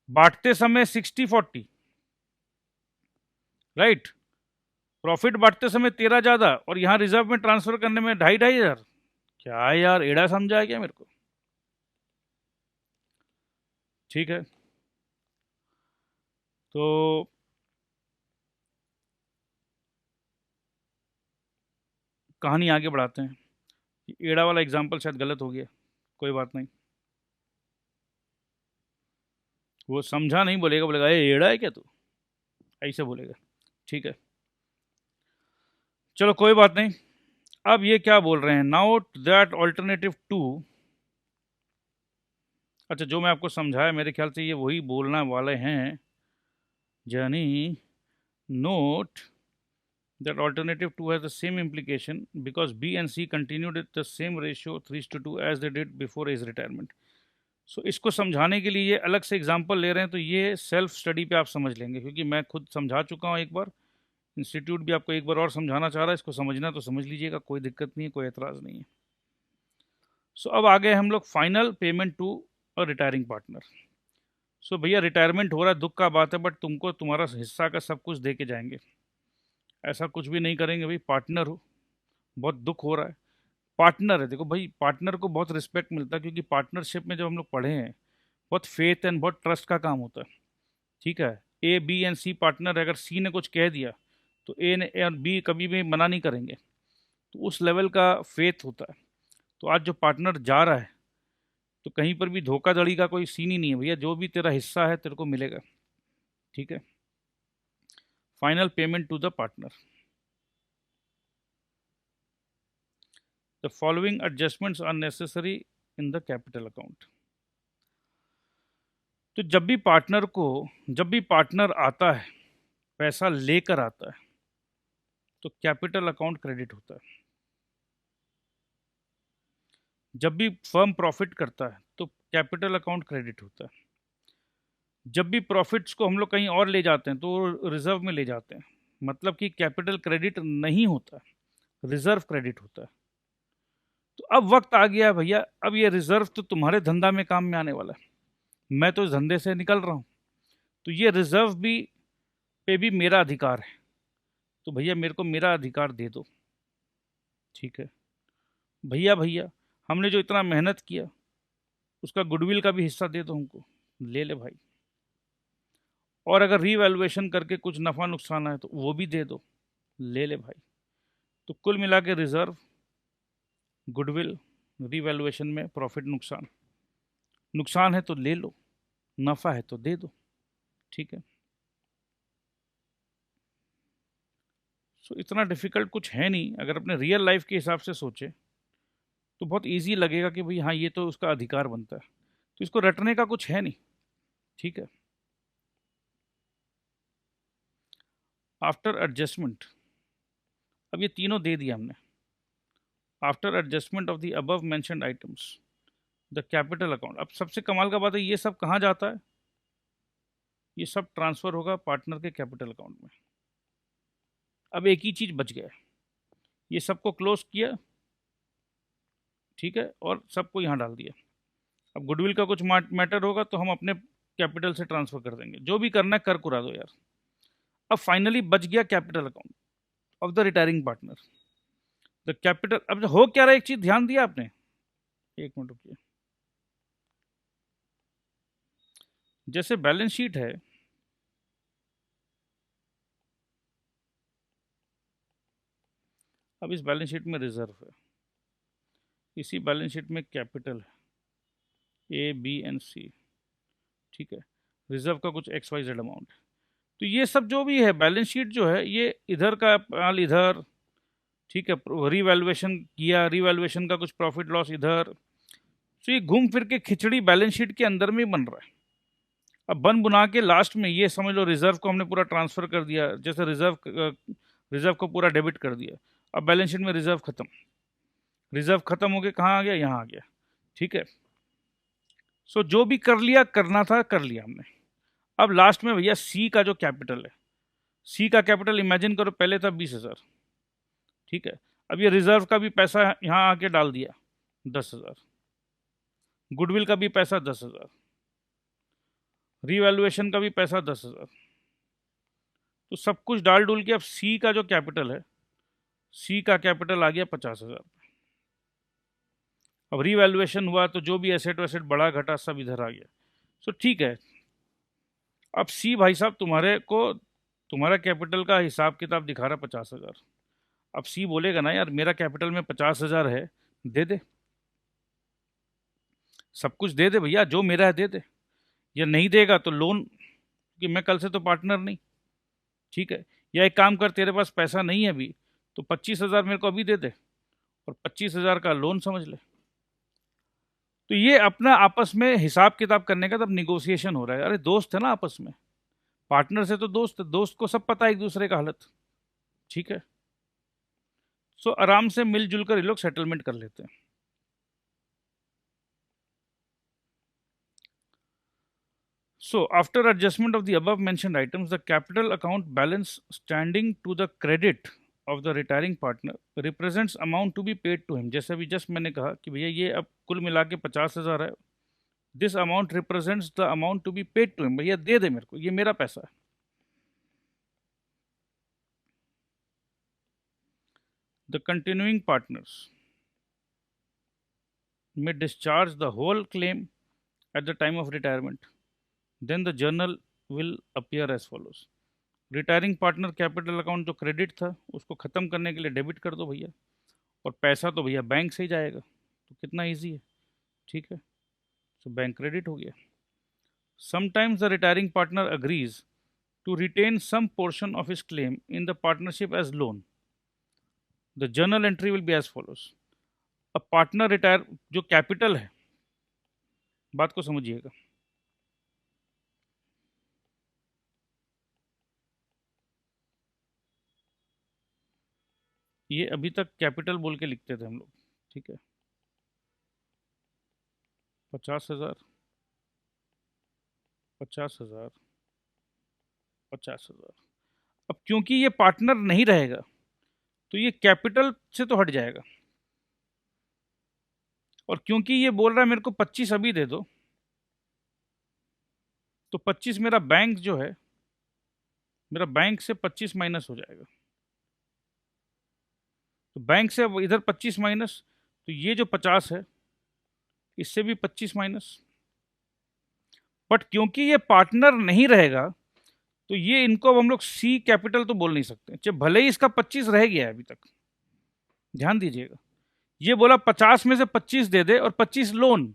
बांटते समय 60-40, राइट, प्रॉफिट बांटते समय तेरा ज्यादा, और यहां रिजर्व में ट्रांसफर करने में 2,500, क्या यार एड़ा समझा है क्या मेरे को? ठीक है, तो कहानी आगे बढ़ाते हैं। एड़ा वाला एग्जाम्पल शायद गलत हो गया, कोई बात नहीं, वो समझा नहीं बोलेगा, बोलेगा ए एड़ा है क्या तू, ऐसे बोलेगा, ठीक है, चलो कोई बात नहीं। अब ये क्या बोल रहे हैं, नोट दैट ऑल्टरनेटिव टू, अच्छा जो मैं आपको समझाया मेरे ख्याल से ये वही बोलना वाले हैं, यानी note that alternative 2 has the same implication because B and C continued at the same ratio 3:2 as they did before his retirement. So इसको समझाने के लिए ये अलग से एग्जांपल ले रहे हैं, तो ये सेल्फ स्टडी पे आप समझ लेंगे, क्योंकि मैं खुद समझा चुका हूँ एक बार, इंस्टीट्यूट भी आपको एक बार और समझाना चाह रहा है, इसको समझना तो समझ लीजिएगा, कोई दिक्कत नहीं है, कोई एतराज़ नहीं है। सो अब आ गए हम लोग final payment to a retiring partner. So भैया रिटायरमेंट हो रहा है, दुख का बात है, बट तुमको तुम्हारा हिस्सा का सब कुछ दे के जाएंगे। ऐसा कुछ भी नहीं करेंगे भाई, पार्टनर हो, बहुत दुख हो रहा है। पार्टनर है, देखो भाई पार्टनर को बहुत रिस्पेक्ट मिलता है, क्योंकि पार्टनरशिप में जब हम लोग पढ़े हैं, बहुत फेथ एंड बहुत ट्रस्ट का काम होता है। ठीक है, A B and C partner है, अगर सी ने कुछ कह दिया तो ए ने और बी कभी भी मना नहीं करेंगे, तो उस लेवल का फेथ होता है। तो आज जो पार्टनर जा रहा है, तो कहीं पर भी धोखाधड़ी का कोई सीन ही नहीं है भैया, जो भी तेरा हिस्सा है तेरे को मिलेगा। ठीक है, final payment to the partner. The following adjustments are necessary in the capital account. तो जब भी पार्टनर आता है, पैसा लेकर आता है, तो कैपिटल अकाउंट क्रेडिट होता है। जब भी फर्म प्रॉफिट करता है तो कैपिटल अकाउंट क्रेडिट होता है। जब भी प्रॉफिट्स को हम लोग कहीं और ले जाते हैं तो रिजर्व में ले जाते हैं, मतलब कि कैपिटल क्रेडिट नहीं होता, रिजर्व क्रेडिट होता है। तो अब वक्त आ गया है भैया, अब ये रिजर्व तो तुम्हारे धंधा में काम में आने वाला है, मैं तो इस धंधे से निकल रहा हूँ, तो ये रिजर्व भी पे भी मेरा अधिकार है, तो भैया मेरे को मेरा अधिकार दे दो। ठीक है भैया, भैया हमने जो इतना मेहनत किया, उसका गुडविल का भी हिस्सा दे दो हमको, ले ले भाई। और अगर रीवैल्यूएशन करके कुछ नफ़ा नुकसान है तो वो भी दे दो, ले ले भाई। तो कुल मिला के रिजर्व, गुडविल, रीवैल्यूएशन में प्रॉफिट नुकसान, नुकसान है तो ले लो, नफ़ा है तो दे दो। ठीक है, सो इतना डिफ़िकल्ट कुछ है नहीं, अगर अपने रियल लाइफ के हिसाब से सोचे तो बहुत इजी लगेगा कि भाई हाँ ये तो उसका अधिकार बनता है, तो इसको रटने का कुछ है नहीं। ठीक है, आफ्टर एडजस्टमेंट, अब ये तीनों दे दिया हमने। After adjustment of the above mentioned items, the capital account. अब सबसे कमाल का बात है, ये सब कहाँ जाता है, ये सब ट्रांसफ़र होगा पार्टनर के कैपिटल अकाउंट में। अब एक ही चीज़ बच गया, ये सबको क्लोज किया, ठीक है, और सबको यहाँ डाल दिया। अब गुडविल का कुछ मैटर होगा तो हम अपने कैपिटल से ट्रांसफ़र कर देंगे, जो भी करना है कर कुरा दो यार। अब फाइनली बच गया capital account of the retiring partner, the capital. अब हो क्या रहा है, एक चीज़ ध्यान दिया आपने, एक मिनट रुकिए। जैसे बैलेंस शीट है, अब इस बैलेंस शीट में रिजर्व है, इसी बैलेंस शीट में कैपिटल है ए बी एंड सी। ठीक है, रिजर्व का कुछ एक्स वाई जेड अमाउंट है, तो ये सब जो भी है बैलेंस शीट जो है, ये इधर का माल इधर, ठीक है, रीवैल्यूएशन किया, रीवैल्यूएशन का कुछ प्रॉफिट लॉस इधर, तो ये घूम फिर के खिचड़ी बैलेंस शीट के अंदर में बन रहा है। अब बन बुना के लास्ट में ये समझ लो, रिजर्व को हमने पूरा ट्रांसफर कर दिया, जैसे रिजर्व को पूरा डेबिट कर दिया। अब बैलेंस शीट में रिजर्व खत्म, रिजर्व खत्म हो गया, कहाँ आ गया, यहाँ आ गया। ठीक है, सो जो भी कर लिया, करना था कर लिया हमने। अब लास्ट में भैया सी का जो कैपिटल है, सी का कैपिटल इमेजिन करो, पहले था 20,000। ठीक है, अब ये रिजर्व का भी पैसा यहाँ आके डाल दिया 10,000, गुडविल का भी पैसा 10,000, रीवैल्यूएशन का भी पैसा 10,000, तो सब कुछ डाल डूल के अब सी का जो कैपिटल है, सी का कैपिटल आ गया 50,000। अब रीवैल्यूएशन हुआ तो जो भी एसेट वैसेट बढ़ा घटा सब इधर आ गया। सो ठीक है, अब सी भाई साहब तुम्हारे को तुम्हारा कैपिटल का हिसाब किताब दिखा रहा 50,000। अब सी बोलेगा ना यार मेरा कैपिटल में 50,000 है, दे दे, सब कुछ दे दे भैया, जो मेरा है दे दे, या नहीं देगा तो लोन, कि मैं कल से तो पार्टनर नहीं। ठीक है, या एक काम कर, तेरे पास पैसा नहीं है अभी, तो 25,000 मेरे को अभी दे दे, और 25,000 का लोन समझ ले। तो ये अपना आपस में हिसाब किताब करने का तब निगोशिएशन हो रहा है। अरे दोस्त है ना आपस में, पार्टनर से तो दोस्त है, दोस्त को सब पता है एक दूसरे का हालत। ठीक है, सो आराम से मिलजुल कर ये लोग सेटलमेंट कर लेते हैं। So, after adjustment of the above mentioned items, the capital account balance standing to the credit of the retiring partner represents amount to be paid to him. जैसे अभी जस्ट मैंने कहा कि भैया ये अब कुल मिला के 50,000 है, this amount represents the amount to be paid to him, भैया दे दे मेरे को, ये मेरा पैसा है। The continuing partners may discharge the whole claim at the time of retirement, then the journal will appear as follows। Retiring partner capital account जो क्रेडिट था उसको ख़त्म करने के लिए डेबिट कर दो भैया, और पैसा तो भैया बैंक से ही जाएगा, तो कितना इजी है, ठीक है। तो बैंक क्रेडिट हो गया। Sometimes the retiring partner agrees to retain some portion of his claim in the partnership as loan, the journal entry will be as follows. अब पार्टनर रिटायर जो कैपिटल है, बात को समझिएगा, ये अभी तक कैपिटल बोल के लिखते थे हम लोग, ठीक है। 50,000, 50,000, 50,000। अब क्योंकि ये पार्टनर नहीं रहेगा तो ये कैपिटल से तो हट जाएगा, और क्योंकि ये बोल रहा है मेरे को 25 अभी दे दो, तो 25 मेरा बैंक जो है, मेरा बैंक से 25 माइनस हो जाएगा। तो बैंक से अब इधर 25 माइनस, तो ये जो 50 है इससे भी 25 माइनस। बट क्योंकि ये पार्टनर नहीं रहेगा तो ये इनको अब हम लोग सी कैपिटल तो बोल नहीं सकते, चाहे भले ही इसका 25 रह गया है अभी तक। ध्यान दीजिएगा, ये बोला 50 में से 25 दे दे और 25 लोन,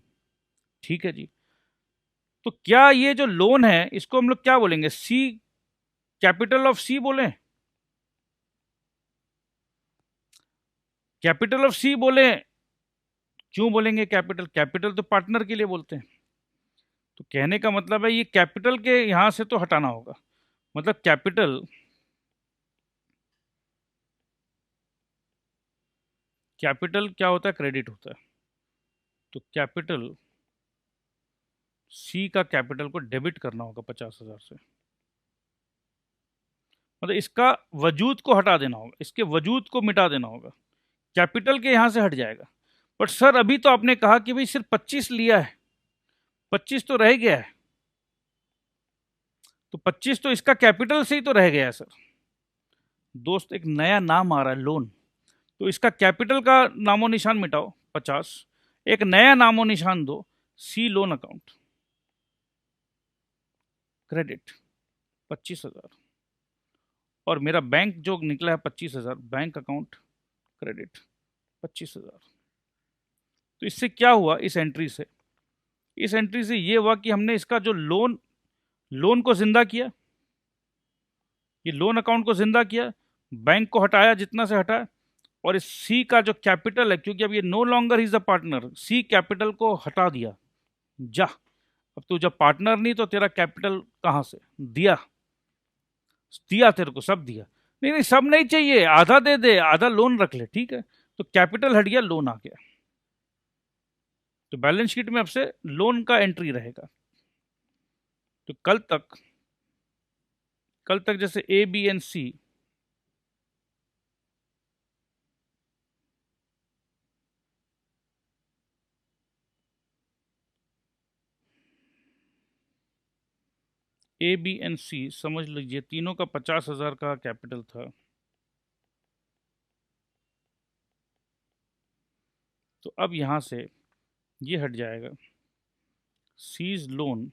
ठीक है जी। तो क्या ये जो लोन है इसको हम लोग क्या बोलेंगे, सी कैपिटल ऑफ सी बोले, कैपिटल ऑफ सी बोले। क्यों बोलेंगे कैपिटल, कैपिटल तो पार्टनर के लिए बोलते हैं। तो कहने का मतलब है ये कैपिटल के यहां से तो हटाना होगा, मतलब कैपिटल, कैपिटल क्या होता है, क्रेडिट होता है। तो कैपिटल सी का कैपिटल को डेबिट करना होगा 50,000 से, मतलब इसका वजूद को हटा देना होगा, इसके वजूद को मिटा देना होगा, कैपिटल के यहां से हट जाएगा। बट सर अभी तो आपने कहा कि भाई सिर्फ 25 लिया है, 25 तो रह गया है, तो 25 तो इसका कैपिटल से ही तो रह गया है सर। दोस्त एक नया नाम आ रहा है लोन, तो इसका कैपिटल का नामो निशान मिटाओ 50, एक नया नामो निशान दो सी लोन अकाउंट, क्रेडिट 25,000, और मेरा बैंक जो निकला है 25,000, बैंक अकाउंट क्रेडिट 25,000। तो इससे क्या हुआ, इस एंट्री से, इस एंट्री से ये हुआ कि हमने इसका जो लोन को जिंदा किया, ये लोन अकाउंट को जिंदा किया, बैंक को हटाया जितना से हटाया, और इस सी का जो कैपिटल है, क्योंकि अब ये no longer is the partner, C capital को हटा दिया। जा, अब तू जब पार्टनर नहीं तो तेरा कैपिटल कहां से दिया, दिया तेरे को सब दिया। नहीं नहीं सब नहीं चाहिए, आधा दे दे, आधा लोन रख ले, ठीक है। तो कैपिटल हट गया, लोन आ गया, तो बैलेंस शीट में अब से लोन का एंट्री रहेगा। तो कल तक जैसे A B and C, A B and C समझ लीजिए तीनों का 50,000 का कैपिटल था। तो अब यहां से ये हट जाएगा, सीज लोन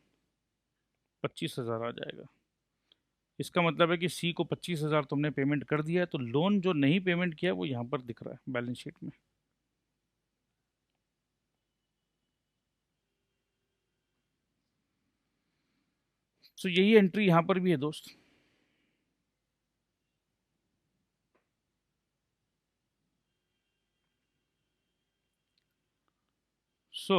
25,000 आ जाएगा। इसका मतलब है कि सी को 25,000 तुमने पेमेंट कर दिया है, तो लोन जो नहीं पेमेंट किया वो यहां पर दिख रहा है बैलेंस शीट में। तो यही एंट्री यहां पर भी है दोस्त। So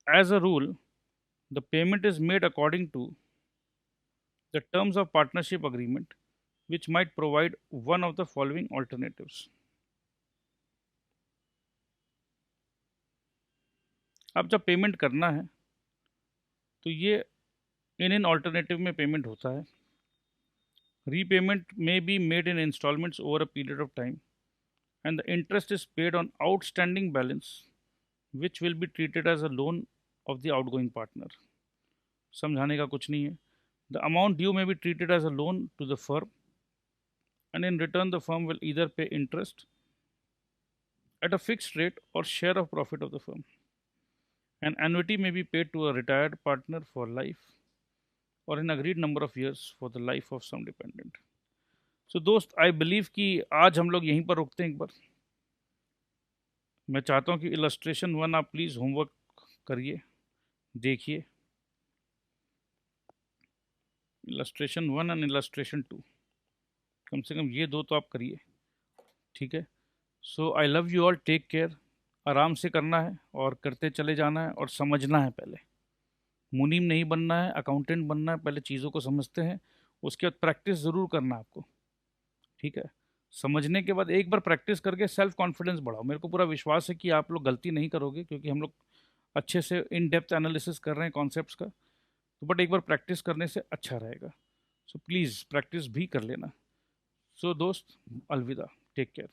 as a rule the payment is made according to the terms of partnership agreement, which might provide one of the following alternatives। अब जब पेमेंट करना है तो ये इन ऑल्टरनेटिव में पेमेंट होता है। Repayment may be made in installments over a period of time, and the interest is paid on outstanding balance, which will be treated as a loan of the outgoing partner. समझाने का कुछ नहीं है. The amount due may be treated as a loan to the firm, and in return, the firm will either pay interest at a fixed rate or share of profit of the firm. An annuity may be paid to a retired partner for life or an agreed number of years for the life of some dependent. So दोस्त, आई बिलीव कि आज हम लोग यहीं पर रुकते हैं एक बार. मैं चाहता हूँ कि इलस्ट्रेशन 1 आप प्लीज़ होमवर्क करिए, देखिए. इलस्ट्रेशन 1 एंड इलस्ट्रेशन 2, कम से कम ये दो तो आप करिए, ठीक है. So I love you all, take care. आराम से करना है और करते चले जाना है और समझना है. पहले मुनीम नहीं बनना है, अकाउंटेंट बनना है. पहले चीज़ों को समझते हैं, उसके बाद प्रैक्टिस ज़रूर करना है आपको, ठीक है. समझने के बाद एक बार प्रैक्टिस करके सेल्फ कॉन्फिडेंस बढ़ाओ. मेरे को पूरा विश्वास है कि आप लोग गलती नहीं करोगे, क्योंकि हम लोग अच्छे से इन डेप्थ एनालिसिस कर रहे हैं कॉन्सेप्ट्स का. तो बट एक बार प्रैक्टिस करने से अच्छा रहेगा. सो प्लीज़ प्रैक्टिस भी कर लेना. सो दोस्त, अलविदा, टेक केयर.